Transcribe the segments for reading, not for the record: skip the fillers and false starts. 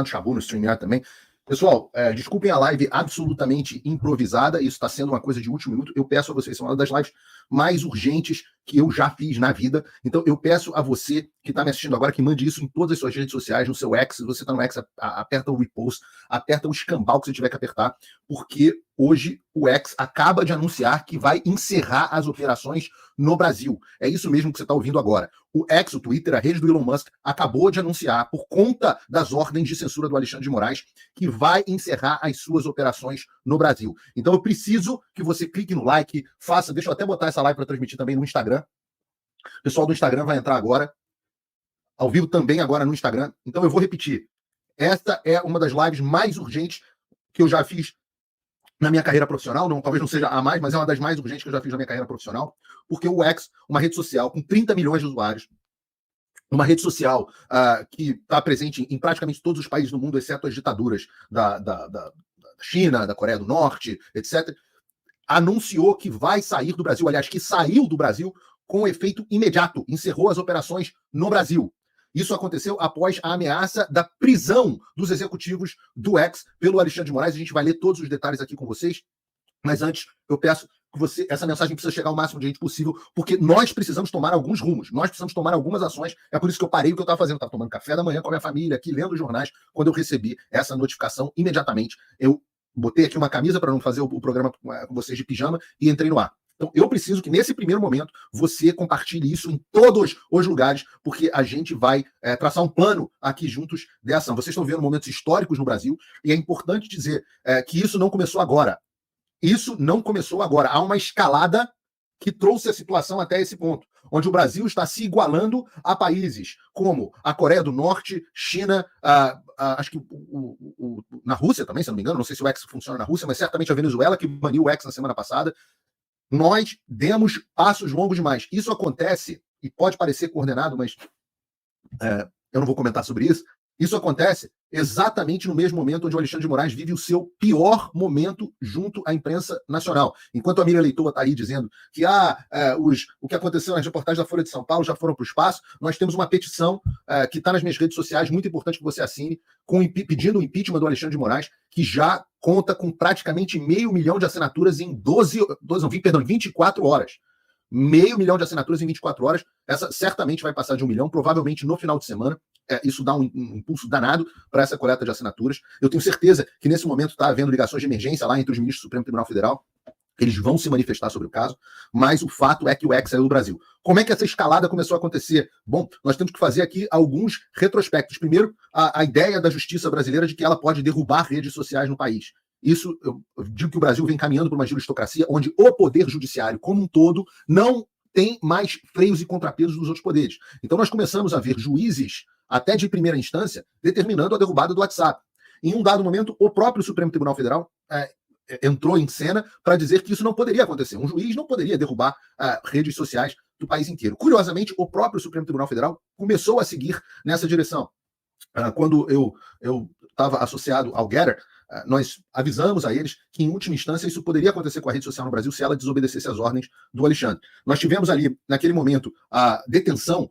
no Shabu, no StreamYard também. Pessoal, desculpem a live absolutamente improvisada, isso está sendo uma coisa de último minuto. Eu peço a vocês, são uma das lives mais urgentes que eu já fiz na vida. Então, eu peço a você que está me assistindo agora que mande isso em todas as suas redes sociais, no seu X. Se você está no X, aperta o repost, aperta o escambau que você tiver que apertar, porque hoje o X acaba de anunciar que vai encerrar as operações no Brasil. É isso mesmo que você está ouvindo agora. O X, o Twitter, a rede do Elon Musk, acabou de anunciar, por conta das ordens de censura do Alexandre de Moraes, que vai encerrar as suas operações no Brasil. Então eu preciso que você clique no like, deixa eu até botar essa live para transmitir também no Instagram. O pessoal do Instagram vai entrar agora, ao vivo também agora no Instagram. Então eu vou repetir. Esta é uma das lives mais urgentes que eu já fiz na minha carreira profissional, talvez não seja a mais, mas é uma das mais urgentes que eu já fiz na minha carreira profissional, porque o X, uma rede social com 30 milhões de usuários, uma rede social que está presente em praticamente todos os países do mundo, exceto as ditaduras da China, da Coreia do Norte, etc., anunciou que vai sair do Brasil, aliás, que saiu do Brasil com efeito imediato, encerrou as operações no Brasil. Isso aconteceu após a ameaça da prisão dos executivos do X pelo Alexandre de Moraes. A gente vai ler todos os detalhes aqui com vocês, mas antes eu peço que essa mensagem precisa chegar ao máximo de gente possível, porque nós precisamos tomar alguns rumos, nós precisamos tomar algumas ações. É por isso que eu parei o que eu estava fazendo, estava tomando café da manhã com a minha família, aqui lendo os jornais. Quando eu recebi essa notificação, imediatamente eu botei aqui uma camisa para não fazer o programa com vocês de pijama e entrei no ar. Então, eu preciso que, nesse primeiro momento, você compartilhe isso em todos os lugares, porque a gente vai traçar um plano aqui juntos dessa ação. Vocês estão vendo momentos históricos no Brasil, e é importante dizer que isso não começou agora. Isso não começou agora. Há uma escalada que trouxe a situação até esse ponto, onde o Brasil está se igualando a países como a Coreia do Norte, China, acho que na Rússia também, se não me engano, não sei se o X funciona na Rússia, mas certamente a Venezuela, que baniu o X na semana passada. Nós demos passos longos demais. Isso acontece, e pode parecer coordenado, mas eu não vou comentar sobre isso. Isso acontece exatamente no mesmo momento onde o Alexandre de Moraes vive o seu pior momento junto à imprensa nacional. Enquanto a Miriam Leitoa está aí dizendo que o que aconteceu nas reportagens da Folha de São Paulo já foram para o espaço, nós temos uma petição que está nas minhas redes sociais, muito importante que você assine, pedindo o impeachment do Alexandre de Moraes, que já conta com praticamente 500 mil de assinaturas em 24 horas. 500 mil de assinaturas em 24 horas. Essa certamente vai passar de 1 milhão, provavelmente no final de semana. Isso dá um impulso danado para essa coleta de assinaturas. Eu tenho certeza que nesse momento está havendo ligações de emergência lá entre os ministros do Supremo Tribunal Federal. Eles vão se manifestar sobre o caso, mas o fato é que o X saiu do Brasil. Como é que essa escalada começou a acontecer? Bom, nós temos que fazer aqui alguns retrospectos. Primeiro, a ideia da justiça brasileira de que ela pode derrubar redes sociais no país. Isso, eu digo que o Brasil vem caminhando para uma juristocracia onde o poder judiciário como um todo não tem mais freios e contrapesos dos outros poderes. Então nós começamos a ver juízes, até de primeira instância, determinando a derrubada do WhatsApp. Em um dado momento, o próprio Supremo Tribunal Federal entrou em cena para dizer que isso não poderia acontecer. Um juiz não poderia derrubar redes sociais do país inteiro. Curiosamente, o próprio Supremo Tribunal Federal começou a seguir nessa direção. Quando eu estava associado ao Getter, nós avisamos a eles que, em última instância, isso poderia acontecer com a rede social no Brasil se ela desobedecesse às ordens do Alexandre. Nós tivemos ali, naquele momento, a detenção,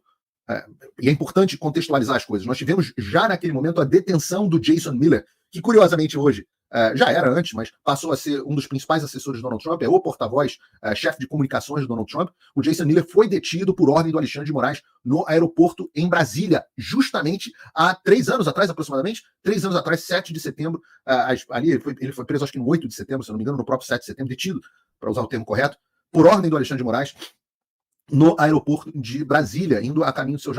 e é importante contextualizar as coisas, nós tivemos já naquele momento a detenção do Jason Miller, que curiosamente hoje, já era antes, mas passou a ser um dos principais assessores de Donald Trump, é o porta-voz, chefe de comunicações de Donald Trump. O Jason Miller foi detido por ordem do Alexandre de Moraes no aeroporto em Brasília, justamente há 3 anos atrás, aproximadamente, 3 anos atrás, 7 de setembro, ali ele foi preso acho que no 8 de setembro, se não me engano, no próprio 7 de setembro, detido, para usar o termo correto, por ordem do Alexandre de Moraes, no aeroporto de Brasília, indo a caminho do seu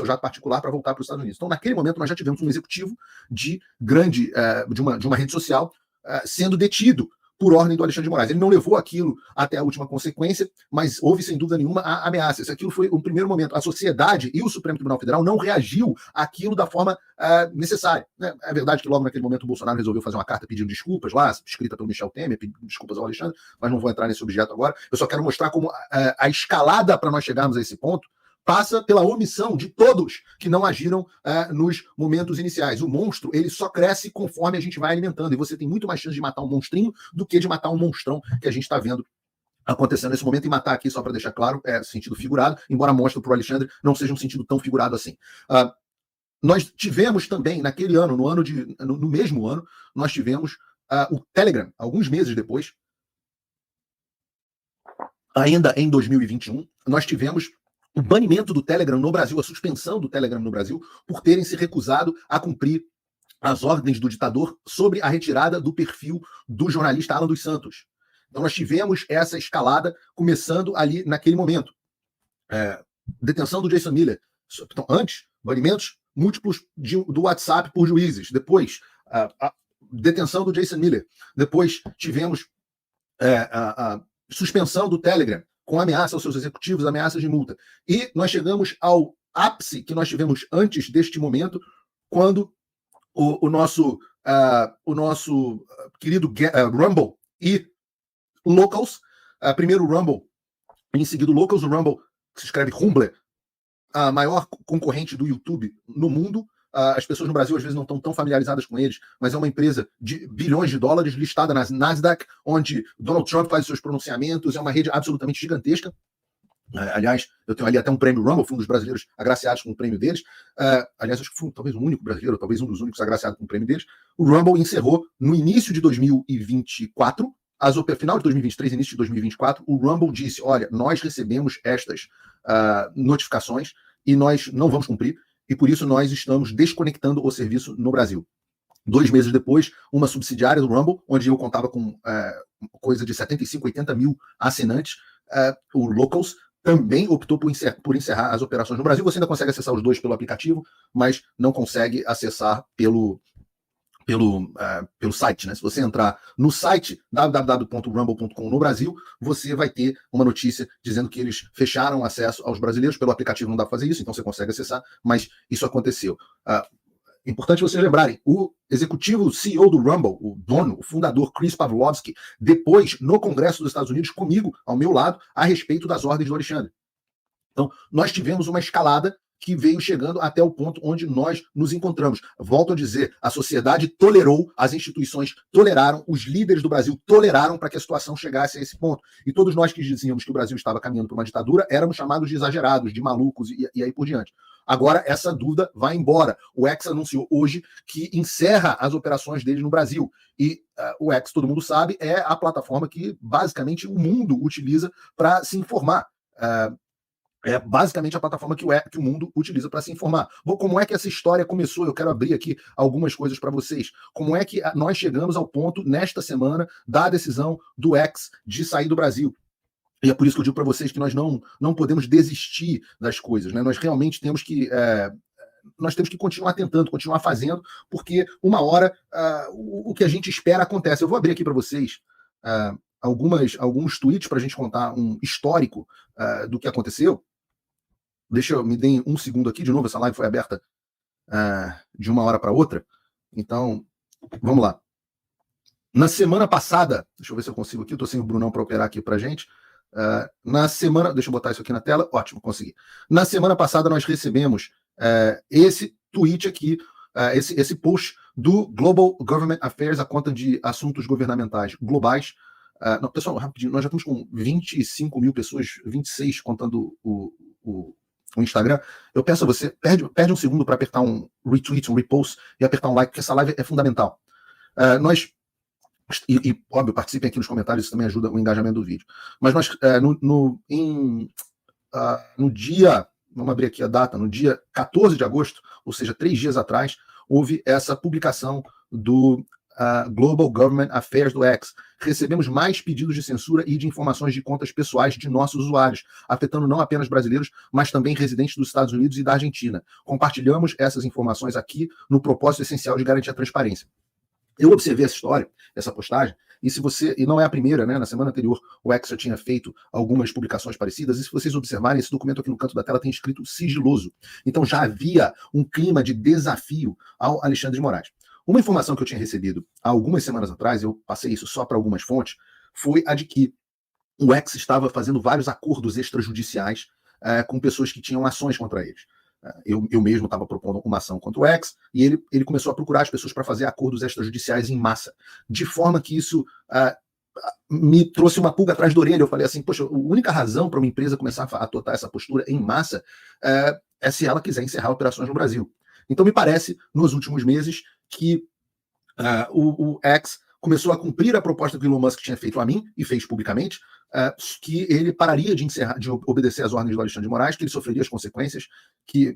jato particular para voltar para os Estados Unidos. Então, naquele momento, nós já tivemos um executivo de uma rede social sendo detido por ordem do Alexandre de Moraes. Ele não levou aquilo até a última consequência, mas houve, sem dúvida nenhuma, a ameaça. Aquilo foi um primeiro momento. A sociedade e o Supremo Tribunal Federal não reagiu àquilo da forma necessária. Né? É verdade que logo naquele momento o Bolsonaro resolveu fazer uma carta pedindo desculpas lá, escrita pelo Michel Temer, pedindo desculpas ao Alexandre, mas não vou entrar nesse objeto agora. Eu só quero mostrar como a escalada para nós chegarmos a esse ponto passa pela omissão de todos que não agiram nos momentos iniciais. O monstro, ele só cresce conforme a gente vai alimentando, e você tem muito mais chance de matar um monstrinho do que de matar um monstrão que a gente está vendo acontecendo nesse momento. E matar aqui, só para deixar claro, é sentido figurado, embora a mostra para o Alexandre não seja um sentido tão figurado assim. nós tivemos também, naquele ano, no mesmo ano, nós tivemos o Telegram, alguns meses depois, ainda em 2021, nós tivemos o banimento do Telegram no Brasil, a suspensão do Telegram no Brasil, por terem se recusado a cumprir as ordens do ditador sobre a retirada do perfil do jornalista Alan dos Santos. Então nós tivemos essa escalada começando ali naquele momento. Detenção do Jason Miller. Então, antes, banimentos múltiplos do WhatsApp por juízes. Depois, a detenção do Jason Miller. Depois tivemos a suspensão do Telegram com ameaça aos seus executivos, ameaças de multa. E nós chegamos ao ápice que nós tivemos antes deste momento, quando o nosso querido Rumble e Locals, primeiro o Rumble, em seguida o Locals, o Rumble, que se escreve Rumble, a maior concorrente do YouTube no mundo. As pessoas no Brasil às vezes não estão tão familiarizadas com eles, mas é uma empresa de bilhões de dólares, listada na Nasdaq, onde Donald Trump faz seus pronunciamentos, é uma rede absolutamente gigantesca. Aliás, eu tenho ali até um prêmio Rumble, fui um dos brasileiros agraciados com o prêmio deles. Aliás, acho que fui talvez o único brasileiro, talvez um dos únicos agraciados com o prêmio deles. O Rumble encerrou no início de 2024, final de 2023, início de 2024, o Rumble disse, olha, nós recebemos estas notificações e nós não vamos cumprir, e por isso nós estamos desconectando o serviço no Brasil. 2 meses depois, uma subsidiária do Rumble, onde eu contava com coisa de 75, 80 mil assinantes, o Locals, também optou por encerrar as operações no Brasil. Você ainda consegue acessar os dois pelo aplicativo, mas não consegue acessar pelo site, né? Se você entrar no site www.rumble.com no Brasil, você vai ter uma notícia dizendo que eles fecharam acesso aos brasileiros. Pelo aplicativo não dá para fazer isso, então você consegue acessar, mas isso aconteceu. Importante vocês lembrarem, o executivo CEO do Rumble, o dono, o fundador Chris Pavlovski, depois no Congresso dos Estados Unidos, comigo, ao meu lado, a respeito das ordens do Alexandre. Então, nós tivemos uma escalada que veio chegando até o ponto onde nós nos encontramos. Volto a dizer, a sociedade tolerou, as instituições toleraram, os líderes do Brasil toleraram para que a situação chegasse a esse ponto. E todos nós que dizíamos que o Brasil estava caminhando para uma ditadura éramos chamados de exagerados, de malucos e aí por diante. Agora, essa dúvida vai embora. O X anunciou hoje que encerra as operações dele no Brasil. E o X, todo mundo sabe, é a plataforma que basicamente o mundo utiliza para se informar. É basicamente a plataforma que o mundo utiliza para se informar. Bom, como é que essa história começou? Eu quero abrir aqui algumas coisas para vocês. Como é que nós chegamos ao ponto, nesta semana, da decisão do X de sair do Brasil? E é por isso que eu digo para vocês que nós não podemos desistir das coisas, né? Nós realmente temos que continuar tentando, continuar fazendo, porque uma hora o que a gente espera acontece. Eu vou abrir aqui para vocês alguns tweets para a gente contar um histórico do que aconteceu. Me deem um segundo aqui, de novo, essa live foi aberta de uma hora para outra. Então, vamos lá. Na semana passada, deixa eu ver se eu consigo aqui, eu estou sem o Brunão para operar aqui para a gente. Deixa eu botar isso aqui na tela, ótimo, consegui. Na semana passada nós recebemos esse tweet aqui, esse post do Global Government Affairs, a conta de assuntos governamentais globais. Não, pessoal, rapidinho, nós já estamos com 25 mil pessoas, 26 contando o Instagram. Eu peço a você, perde um segundo para apertar um retweet, um repost e apertar um like, porque essa live é fundamental. Óbvio, participem aqui nos comentários, isso também ajuda o engajamento do vídeo. Mas nós, no dia, vamos abrir aqui a data, no dia 14 de agosto, ou seja, 3 dias atrás, houve essa publicação do Global Government Affairs do X. Recebemos mais pedidos de censura e de informações de contas pessoais de nossos usuários, afetando não apenas brasileiros, mas também residentes dos Estados Unidos e da Argentina. Compartilhamos essas informações aqui no propósito essencial de garantir a transparência. Eu observei essa história, essa postagem, e não é a primeira, né? Na semana anterior o X já tinha feito algumas publicações parecidas, e se vocês observarem, esse documento aqui no canto da tela tem escrito sigiloso. Então já havia um clima de desafio ao Alexandre de Moraes. Uma informação que eu tinha recebido há algumas semanas atrás, eu passei isso só para algumas fontes, foi a de que o X estava fazendo vários acordos extrajudiciais com pessoas que tinham ações contra eles. Eu mesmo estava propondo uma ação contra o X, e ele começou a procurar as pessoas para fazer acordos extrajudiciais em massa, de forma que isso me trouxe uma pulga atrás da orelha. Eu falei assim, poxa, a única razão para uma empresa começar a adotar essa postura em massa é se ela quiser encerrar operações no Brasil. Então me parece, nos últimos meses, que o X começou a cumprir a proposta que o Elon Musk tinha feito a mim, e fez publicamente, que ele pararia de obedecer às ordens do Alexandre de Moraes, que ele sofreria as consequências, e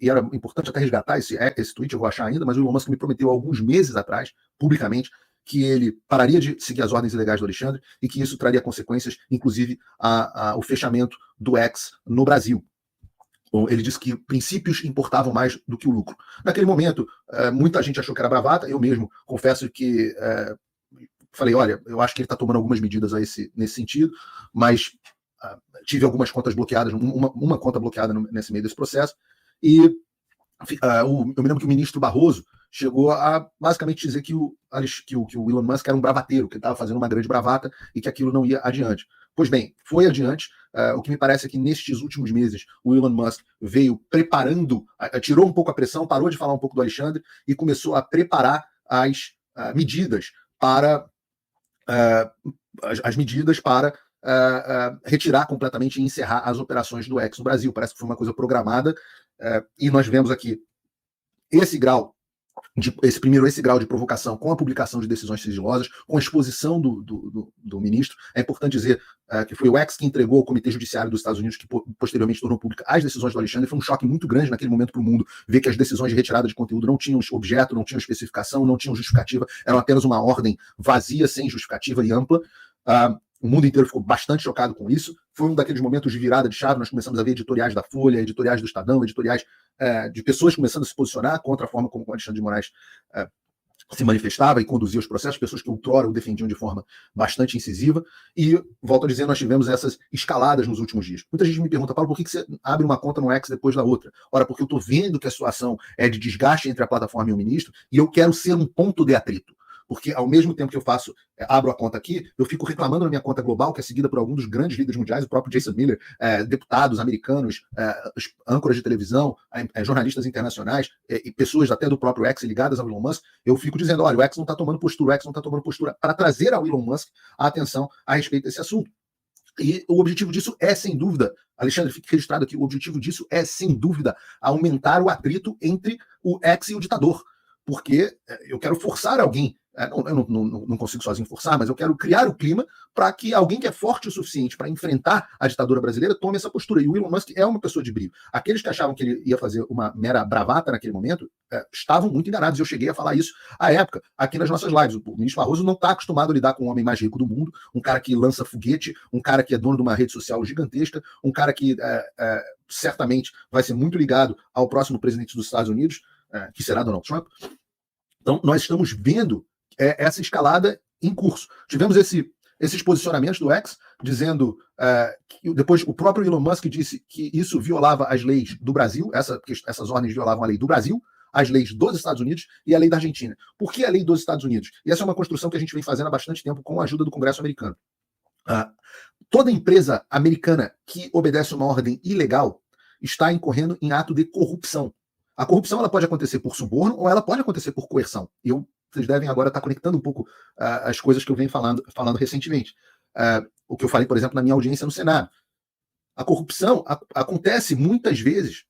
era importante até resgatar esse tweet, eu vou achar ainda, mas o Elon Musk me prometeu há alguns meses atrás, publicamente, que ele pararia de seguir as ordens ilegais do Alexandre e que isso traria consequências, inclusive o fechamento do X no Brasil. Ele disse que princípios importavam mais do que o lucro. Naquele momento, muita gente achou que era bravata, eu mesmo confesso que falei, olha, eu acho que ele está tomando algumas medidas nesse sentido, mas tive algumas contas bloqueadas, uma conta bloqueada nesse meio desse processo, e eu me lembro que o ministro Barroso chegou a basicamente dizer que o Elon Musk era um bravateiro, que ele estava fazendo uma grande bravata e que aquilo não ia adiante. Pois bem, foi adiante. O que me parece é que nestes últimos meses o Elon Musk veio preparando, tirou um pouco a pressão, parou de falar um pouco do Alexandre e começou a preparar as medidas para retirar completamente e encerrar as operações do X no Brasil. Parece que foi uma coisa programada, e nós vemos aqui esse grau de provocação com a publicação de decisões sigilosas, com a exposição do ministro. É importante dizer que foi o X que entregou ao Comitê Judiciário dos Estados Unidos, que posteriormente tornou pública as decisões do Alexandre. Foi um choque muito grande naquele momento para o mundo, ver que as decisões de retirada de conteúdo não tinham objeto, não tinham especificação, não tinham justificativa, eram apenas uma ordem vazia, sem justificativa e ampla. O mundo inteiro ficou bastante chocado com isso. Foi um daqueles momentos de virada de chave. Nós começamos a ver editoriais da Folha, editoriais do Estadão, editoriais de pessoas começando a se posicionar contra a forma como o Alexandre de Moraes se manifestava e conduzia os processos, pessoas que outrora o defendiam de forma bastante incisiva. E, volto a dizer, nós tivemos essas escaladas nos últimos dias. Muita gente me pergunta, Paulo, por que você abre uma conta no X depois da outra? Ora, porque eu estou vendo que a situação é de desgaste entre a plataforma e o ministro e eu quero ser um ponto de atrito. Porque ao mesmo tempo que eu abro a conta aqui, eu fico reclamando na minha conta global, que é seguida por alguns dos grandes líderes mundiais, o próprio Jason Miller, deputados americanos, âncoras de televisão, jornalistas internacionais, e pessoas até do próprio X ligadas ao Elon Musk. Eu fico dizendo, olha, o X não está tomando postura, para trazer ao Elon Musk a atenção a respeito desse assunto. E o objetivo disso é, sem dúvida, Alexandre, fique registrado aqui, o objetivo disso é, sem dúvida, aumentar o atrito entre o X e o ditador. Porque eu quero forçar alguém, eu não consigo sozinho forçar, mas eu quero criar o clima para que alguém que é forte o suficiente para enfrentar a ditadura brasileira tome essa postura. E o Elon Musk é uma pessoa de brilho. Aqueles que achavam que ele ia fazer uma mera bravata naquele momento estavam muito enganados. Eu cheguei a falar isso à época, aqui nas nossas lives. O ministro Barroso não está acostumado a lidar com o homem mais rico do mundo, um cara que lança foguete, um cara que é dono de uma rede social gigantesca, um cara que certamente vai ser muito ligado ao próximo presidente dos Estados Unidos, que será Donald Trump. Então, nós estamos vendo essa escalada em curso. Tivemos esses posicionamentos do X, dizendo que depois o próprio Elon Musk disse que isso violava as leis do Brasil, que essas ordens violavam a lei do Brasil, as leis dos Estados Unidos e a lei da Argentina. Por que a lei dos Estados Unidos? E essa é uma construção que a gente vem fazendo há bastante tempo com a ajuda do Congresso americano. Toda empresa americana que obedece uma ordem ilegal está incorrendo em ato de corrupção. A corrupção ela pode acontecer por suborno ou ela pode acontecer por coerção. Vocês devem agora estar conectando um pouco as coisas que eu venho falando recentemente. O que eu falei, por exemplo, na minha audiência no Senado. A corrupção acontece muitas vezes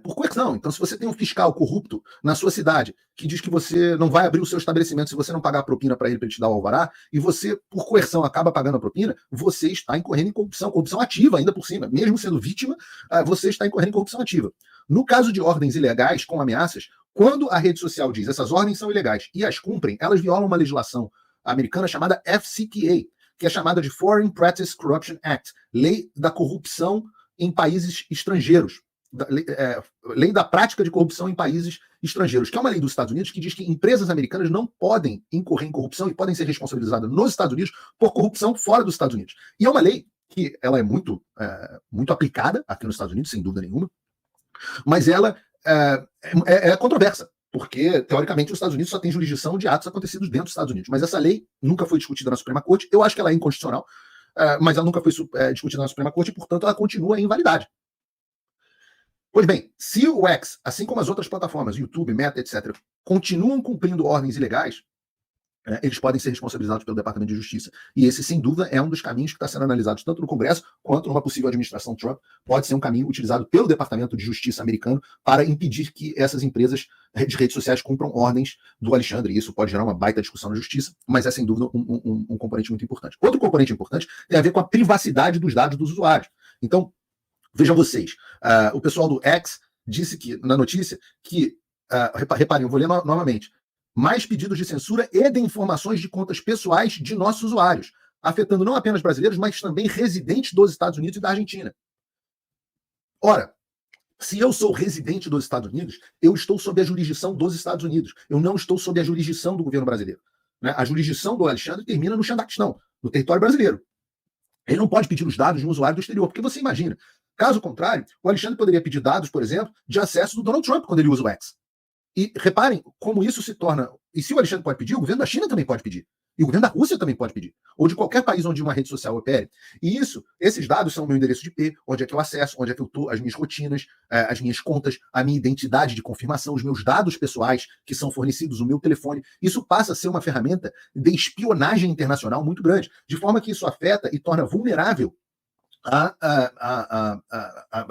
por coerção. Então, se você tem um fiscal corrupto na sua cidade que diz que você não vai abrir o seu estabelecimento se você não pagar a propina para ele te dar o alvará, e você, por coerção, acaba pagando a propina, você está incorrendo em corrupção ativa ainda por cima. Mesmo sendo vítima, você está incorrendo em corrupção ativa. No caso de ordens ilegais com ameaças, quando a rede social diz essas ordens são ilegais e as cumprem, elas violam uma legislação americana chamada FCPA, que é chamada de Foreign Practice Corruption Act, Lei da Corrupção em Países Estrangeiros. Lei da prática de corrupção em países estrangeiros, que é uma lei dos Estados Unidos que diz que empresas americanas não podem incorrer em corrupção e podem ser responsabilizadas nos Estados Unidos por corrupção fora dos Estados Unidos. E é uma lei que ela é muito aplicada aqui nos Estados Unidos, sem dúvida nenhuma, mas ela é controversa, porque, teoricamente, os Estados Unidos só têm jurisdição de atos acontecidos dentro dos Estados Unidos. Mas essa lei nunca foi discutida na Suprema Corte. Eu acho que ela é inconstitucional, mas ela nunca foi discutida na Suprema Corte e, portanto, ela continua em invalidade. Pois bem, se o X, assim como as outras plataformas, YouTube, Meta, etc., continuam cumprindo ordens ilegais, eles podem ser responsabilizados pelo Departamento de Justiça. E esse, sem dúvida, é um dos caminhos que está sendo analisado tanto no Congresso quanto numa possível administração Trump. Pode ser um caminho utilizado pelo Departamento de Justiça americano para impedir que essas empresas de redes sociais cumpram ordens do Alexandre. E isso pode gerar uma baita discussão na Justiça, mas é, sem dúvida, um componente muito importante. Outro componente importante tem a ver com a privacidade dos dados dos usuários. Então, vejam vocês, o pessoal do X disse que, na notícia, que, reparem, eu vou ler novamente, mais pedidos de censura e de informações de contas pessoais de nossos usuários, afetando não apenas brasileiros, mas também residentes dos Estados Unidos e da Argentina. Ora, se eu sou residente dos Estados Unidos, eu estou sob a jurisdição dos Estados Unidos. Eu não estou sob a jurisdição do governo brasileiro. Né? A jurisdição do Alexandre termina no Xandaquistão, no território brasileiro. Ele não pode pedir os dados de um usuário do exterior, porque você imagina. Caso contrário, o Alexandre poderia pedir dados, por exemplo, de acesso do Donald Trump quando ele usa o X. E reparem como isso se torna... E se o Alexandre pode pedir, o governo da China também pode pedir. E o governo da Rússia também pode pedir. Ou de qualquer país onde uma rede social opere. E esses dados são o meu endereço de IP, onde é que eu acesso, onde é que eu estou, as minhas rotinas, as minhas contas, a minha identidade de confirmação, os meus dados pessoais que são fornecidos, o meu telefone. Isso passa a ser uma ferramenta de espionagem internacional muito grande. De forma que isso afeta e torna vulnerável a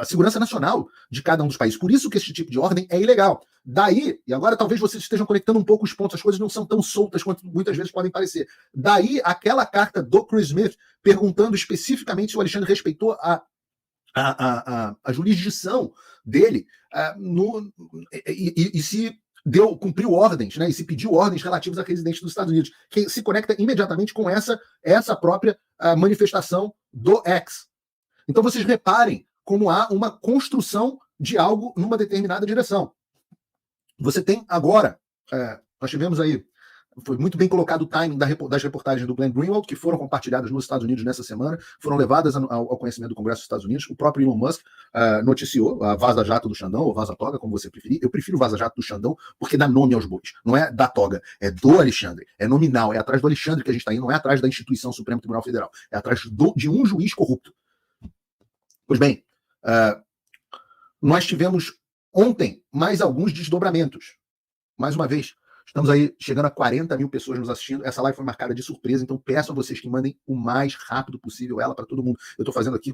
segurança nacional de cada um dos países. Por isso que esse tipo de ordem é ilegal. Daí, e agora talvez vocês estejam conectando um pouco os pontos, as coisas não são tão soltas quanto muitas vezes podem parecer. Daí, aquela carta do Chris Smith perguntando especificamente se o Alexandre respeitou a jurisdição dele e se cumpriu ordens, né, e se pediu ordens relativas a residentes dos Estados Unidos, que se conecta imediatamente com essa própria manifestação do X. Então vocês reparem como há uma construção de algo numa determinada direção. Você tem agora, nós tivemos aí, foi muito bem colocado o timing das reportagens do Glenn Greenwald, que foram compartilhadas nos Estados Unidos nessa semana, foram levadas ao conhecimento do Congresso dos Estados Unidos. O próprio Elon Musk noticiou a vaza-jato do Xandão, ou vaza-toga, como você preferir. Eu prefiro o vaza-jato do Xandão porque dá nome aos bois. Não é da toga, é do Alexandre, é nominal, é atrás do Alexandre que a gente está indo, não é atrás da instituição Supremo Tribunal Federal, é atrás de um juiz corrupto. Pois bem, nós tivemos ontem mais alguns desdobramentos. Mais uma vez, estamos aí chegando a 40 mil pessoas nos assistindo. Essa live foi marcada de surpresa, então peço a vocês que mandem o mais rápido possível ela para todo mundo. Eu estou fazendo aqui,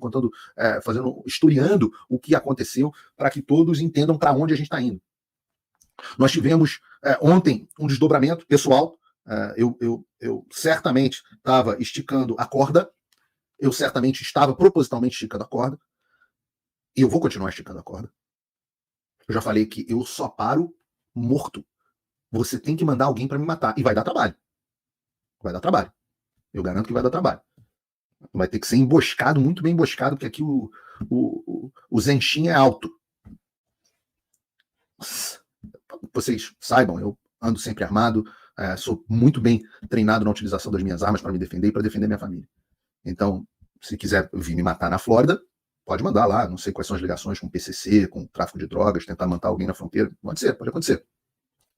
historiando o que aconteceu para que todos entendam para onde a gente está indo. Nós tivemos ontem um desdobramento pessoal. Eu certamente estava esticando a corda. Eu certamente estava propositalmente esticando a corda. E eu vou continuar esticando a corda. Eu já falei que eu só paro morto. Você tem que mandar alguém para me matar. E vai dar trabalho. Vai dar trabalho. Eu garanto que vai dar trabalho. Vai ter que ser emboscado, muito bem emboscado, porque aqui o Zenshin é alto. Vocês saibam, eu ando sempre armado, sou muito bem treinado na utilização das minhas armas para me defender e para defender minha família. Então, se quiser vir me matar na Flórida, pode mandar lá, não sei quais são as ligações com o PCC, com o tráfico de drogas, tentar matar alguém na fronteira. Pode acontecer.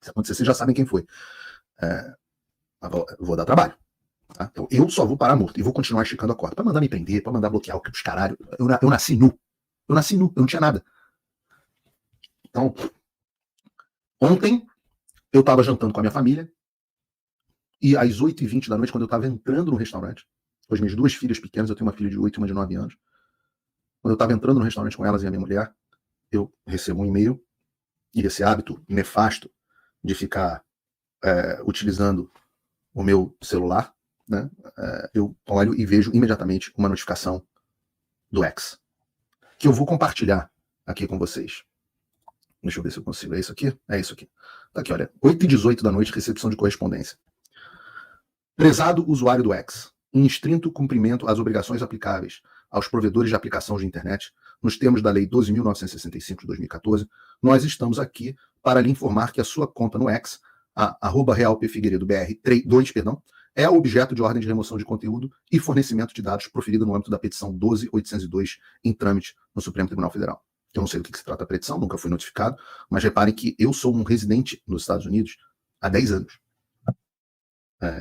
Se acontecer, vocês já sabem quem foi. Vou dar trabalho. Tá? Então, eu só vou parar morto e vou continuar esticando a corda. Para mandar me prender, para mandar bloquear os caralho. Eu nasci nu. Eu não tinha nada. Então, ontem, eu estava jantando com a minha família e às 8h20 da noite, quando eu estava entrando no restaurante, com as minhas duas filhas pequenas, eu tenho uma filha de 8 e uma de 9 anos, quando eu estava entrando no restaurante com elas e a minha mulher, eu recebo um e-mail e esse hábito nefasto de ficar utilizando o meu celular, né, eu olho e vejo imediatamente uma notificação do X, que eu vou compartilhar aqui com vocês. Deixa eu ver se eu consigo. É isso aqui? É isso aqui. Tá aqui, olha. 8h18 da noite, recepção de correspondência. Prezado usuário do X, em estrito cumprimento às obrigações aplicáveis aos provedores de aplicação de internet, nos termos da Lei 12.965 de 2014, nós estamos aqui para lhe informar que a sua conta no X, a @realpfigueiredobr2, é objeto de ordem de remoção de conteúdo e fornecimento de dados proferida no âmbito da petição 12.802 em trâmite no Supremo Tribunal Federal. Eu não sei do que se trata a petição, nunca fui notificado, mas reparem que eu sou um residente nos Estados Unidos há 10 anos.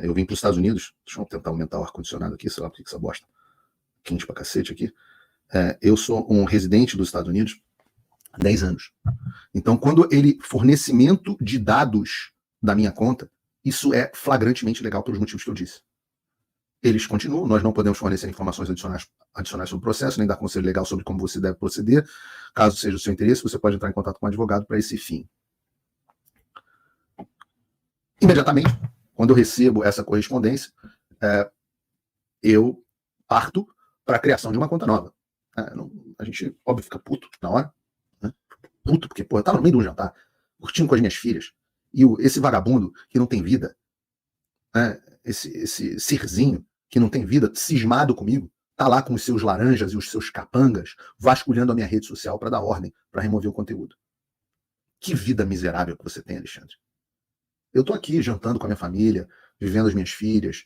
Eu vim para os Estados Unidos, deixa eu tentar aumentar o ar-condicionado aqui, sei lá por que essa bosta quente pra cacete aqui. Eu sou um residente dos Estados Unidos há 10 anos. Então, quando ele fornecimento de dados da minha conta, Isso é flagrantemente legal pelos motivos que eu disse. Eles continuam, nós não podemos fornecer informações adicionais sobre o processo, nem dar conselho legal sobre como você deve proceder. Caso seja o seu interesse, você pode entrar em contato com um advogado para esse fim. Imediatamente, quando eu recebo essa correspondência, eu parto para a criação de uma conta nova. A gente, óbvio, fica puto na hora. Né? Puto, porque, pô, eu tava no meio de um jantar, curtindo com as minhas filhas, e esse vagabundo que não tem vida, né? esse serzinho que não tem vida, cismado comigo, tá lá com os seus laranjas e os seus capangas, vasculhando a minha rede social para dar ordem, para remover o conteúdo. Que vida miserável que você tem, Alexandre. Eu tô aqui jantando com a minha família, vivendo as minhas filhas,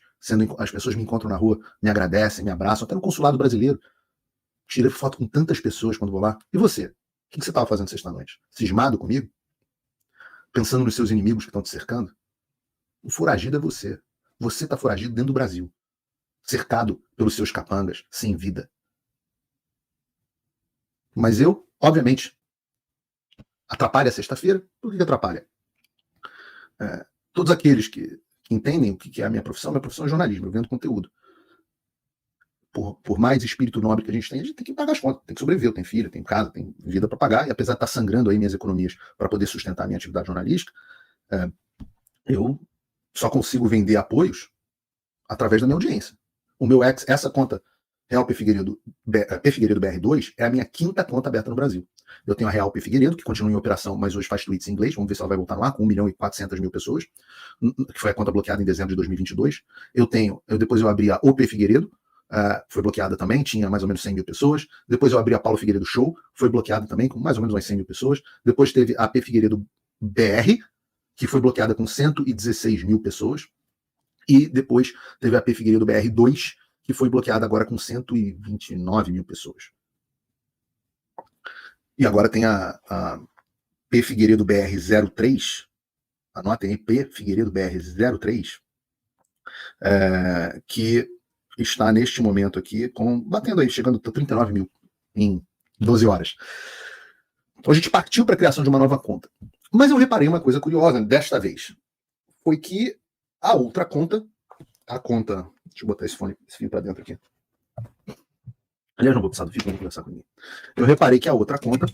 as pessoas me encontram na rua, me agradecem, me abraçam, até no consulado brasileiro. Tirei foto com tantas pessoas quando vou lá. E você? O que você estava fazendo sexta-noite? Cismado comigo? Pensando nos seus inimigos que estão te cercando? O foragido é você. Você está foragido dentro do Brasil, cercado pelos seus capangas, sem vida. Mas eu, obviamente, atrapalha a sexta-feira. Por que atrapalha? Todos aqueles que entendem o que é a minha profissão é jornalismo, eu vendo conteúdo. Por mais espírito nobre que a gente tem que pagar as contas, tem que sobreviver, eu tenho filho, tenho casa, tenho vida para pagar, e apesar de estar sangrando aí minhas economias para poder sustentar a minha atividade jornalística, eu só consigo vender apoios através da minha audiência. O meu ex, essa conta Real P Figueiredo BR2 é a minha quinta conta aberta no Brasil. Eu tenho a Real P Figueiredo, que continua em operação, mas hoje faz tweets em inglês. Vamos ver se ela vai voltar lá, com 1.400.000 pessoas, que foi a conta bloqueada em dezembro de 2022. Depois eu abri a OP Figueiredo, foi bloqueada também, tinha mais ou menos 100 mil pessoas. Depois eu abri a Paulo Figueiredo Show, foi bloqueada também, com mais ou menos umas 100 mil pessoas. Depois teve a P Figueiredo BR, que foi bloqueada com 116 mil pessoas. E depois teve a P Figueiredo BR2, que foi bloqueada agora com 129 mil pessoas. E agora tem a P Figueiredo BR03, anotem aí, P Figueiredo BR03, que está neste momento aqui, batendo aí, chegando a 39 mil em 12 horas. Então a gente partiu para a criação de uma nova conta. Mas eu reparei uma coisa curiosa desta vez. Foi que a outra conta, deixa eu botar esse fio para dentro aqui. Aliás, não vou precisar do fio para conversar com ninguém. Eu reparei que a outra conta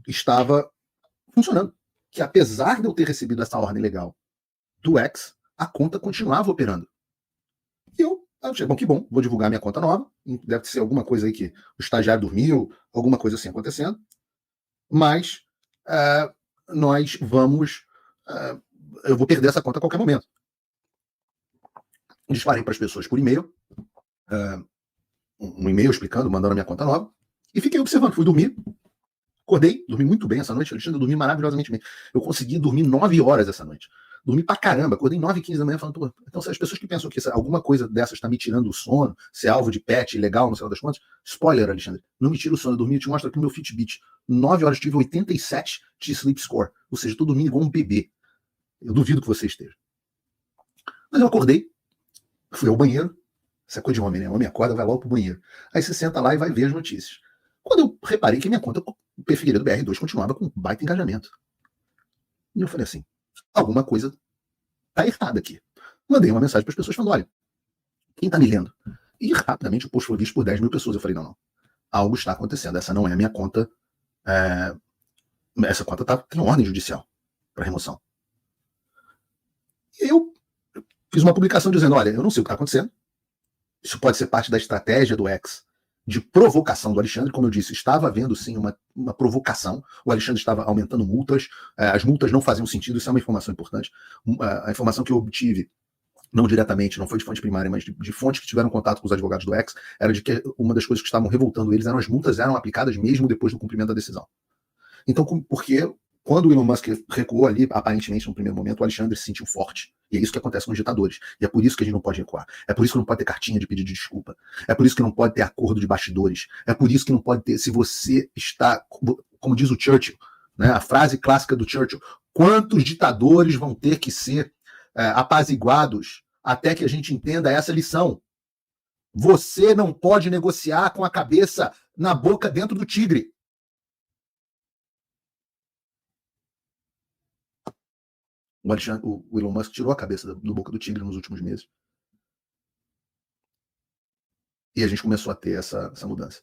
estava funcionando. Que apesar de eu ter recebido essa ordem legal do X, a conta continuava operando. E eu achei, bom, que bom, vou divulgar minha conta nova. Deve ser alguma coisa aí que o estagiário dormiu, alguma coisa assim acontecendo. Mas nós vamos. Eu vou perder essa conta a qualquer momento. Disparei para as pessoas por e-mail, um e-mail explicando, mandando a minha conta nova, e fiquei observando. Fui dormir, acordei, dormi muito bem essa noite, Alexandre, eu dormi maravilhosamente bem. Eu consegui dormir 9 horas essa noite. Dormi pra caramba, acordei 9h15 da manhã falando, pô, então se as pessoas que pensam que alguma coisa dessas está me tirando o sono, se é alvo de pet, legal, no final das contas, spoiler, Alexandre, não me tira o sono, eu dormi, eu te mostro aqui o meu Fitbit. 9 horas tive 87 de sleep score, ou seja, tô dormindo igual um bebê. Eu duvido que você esteja. Mas eu acordei, fui ao banheiro, essa é coisa de homem, né? O homem acorda, vai logo pro banheiro. Aí você senta lá e vai ver as notícias. Quando eu reparei que minha conta P Figueiredo BR2 continuava com baita engajamento. E eu falei assim, alguma coisa tá errada aqui. Mandei uma mensagem para as pessoas falando, olha, quem tá me lendo? E rapidamente o post foi visto por 10 mil pessoas. Eu falei, não, algo está acontecendo. Essa não é a minha conta. Essa conta tem ordem judicial para remoção. E eu fiz uma publicação dizendo, olha, eu não sei o que está acontecendo. Isso pode ser parte da estratégia do X de provocação do Alexandre. Como eu disse, estava havendo sim uma provocação. O Alexandre estava aumentando multas, as multas não faziam sentido, isso é uma informação importante. A informação que eu obtive, não diretamente, não foi de fonte primária, mas de fontes que tiveram contato com os advogados do X, era de que uma das coisas que estavam revoltando eles eram as multas eram aplicadas mesmo depois do cumprimento da decisão. Então, porque quando o Elon Musk recuou ali, aparentemente, no primeiro momento, o Alexandre se sentiu forte. E é isso que acontece com os ditadores. E é por isso que a gente não pode recuar. É por isso que não pode ter cartinha de pedido de desculpa. É por isso que não pode ter acordo de bastidores. É por isso que não pode ter, se você está, como diz o Churchill, né, a frase clássica do Churchill, quantos ditadores vão ter que ser apaziguados até que a gente entenda essa lição? Você não pode negociar com a cabeça na boca dentro do tigre. O Elon Musk tirou a cabeça do boca do tigre nos últimos meses. E a gente começou a ter essa mudança.